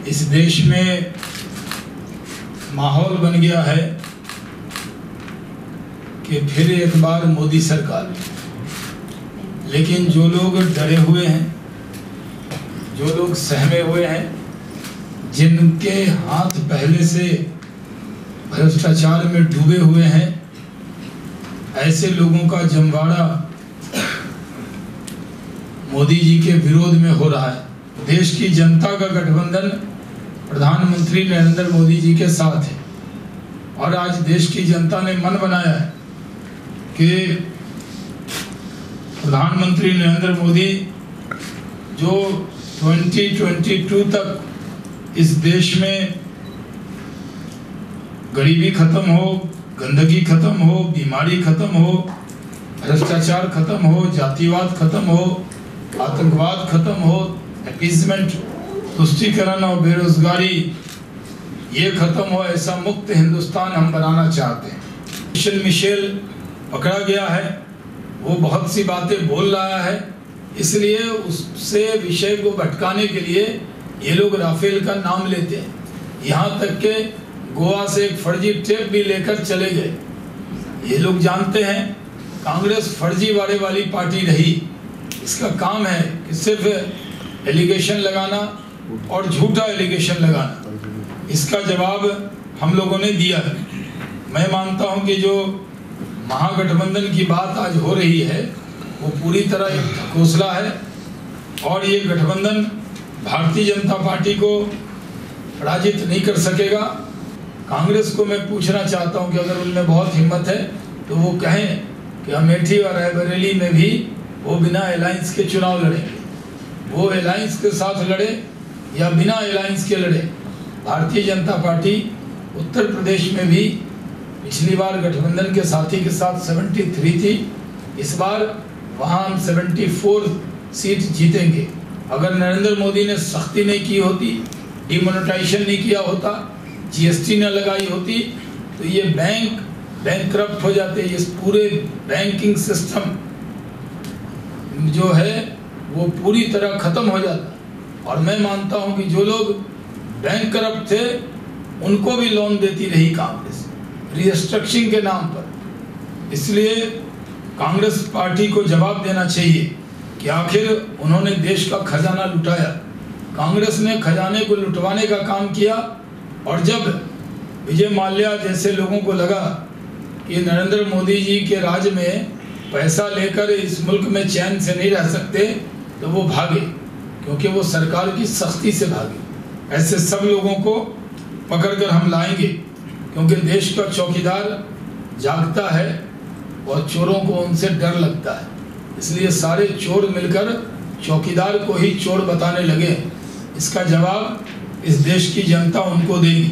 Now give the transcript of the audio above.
इस देश में माहौल बन गया है कि फिर एक बार मोदी सरकार। लेकिन जो लोग डरे हुए हैं, जो लोग सहमे हुए हैं, जिनके हाथ पहले से भ्रष्टाचार में डूबे हुए हैं, ऐसे लोगों का जमवाड़ा मोदी जी के विरोध में हो रहा है। देश की जनता का गठबंधन प्रधानमंत्री नरेंद्र मोदी जी के साथ है और आज देश की जनता ने मन बनाया है कि प्रधानमंत्री नरेंद्र मोदी जो 2022 तक इस देश में गरीबी खत्म हो, गंदगी खत्म हो, बीमारी खत्म हो, भ्रष्टाचार खत्म हो, जातिवाद खत्म हो, आतंकवाद खत्म हो, अपीसमेंट, तुष्टीकरण और बेरोजगारी ये खत्म हो, ऐसा मुक्त हिंदुस्तान हम बनाना चाहते हैं। मिशेल पकड़ा गया है, वो बहुत सी बातें बोल रहा है, इसलिए उससे विषय को भटकाने के लिए ये लोग राफेल का नाम लेते हैं। यहाँ तक के गोवा से एक फर्जी टेप भी लेकर चले गए। ये लोग जानते हैं कांग्रेस फर्जीवाड़े वाली पार्टी रही। इसका काम है कि सिर्फ एलिगेशन लगाना और झूठा एलिगेशन लगाना। इसका जवाब हम लोगों ने दिया है। मैं मानता हूं कि जो महागठबंधन की बात आज हो रही है वो पूरी तरह एक ढकोसला है और ये गठबंधन भारतीय जनता पार्टी को पराजित नहीं कर सकेगा। कांग्रेस को मैं पूछना चाहता हूं कि अगर उनमें बहुत हिम्मत है तो वो कहें कि अमेठी और रायबरेली में भी वो बिना अलायंस के चुनाव लड़ेंगे। वो अलायंस के साथ लड़े या बिना अलायंस के लड़े। भारतीय जनता पार्टी उत्तर प्रदेश में भी पिछली बार गठबंधन के साथी के साथ 73 थी, इस बार वहाँ हम 74 सीट जीतेंगे। अगर नरेंद्र मोदी ने सख्ती नहीं की होती, डिमोनेटाइजेशन नहीं किया होता, जीएसटी न लगाई होती तो ये बैंकक्रप्ट हो जाते। ये पूरे बैंकिंग सिस्टम जो है वो पूरी तरह खत्म हो जाता। और मैं मानता हूं कि जो लोग बैंकक्रप्ट थे उनको भी लोन देती रही कांग्रेस रिस्ट्रक्चरिंग के नाम पर। इसलिए कांग्रेस पार्टी को जवाब देना चाहिए कि आखिर उन्होंने देश का खजाना लुटाया। कांग्रेस ने खजाने को लुटवाने का काम किया और जब विजय माल्या जैसे लोगों को लगा कि नरेंद्र मोदी जी के राज में पैसा लेकर इस मुल्क में चैन से नहीं रह सकते तो वो भागे, क्योंकि वो सरकार की सख्ती से भागे। ऐसे सब लोगों को पकड़कर हम लाएंगे, क्योंकि देश का चौकीदार जागता है और चोरों को उनसे डर लगता है। इसलिए सारे चोर मिलकर चौकीदार को ही चोर बताने लगे। इसका जवाब इस देश की जनता उनको देगी।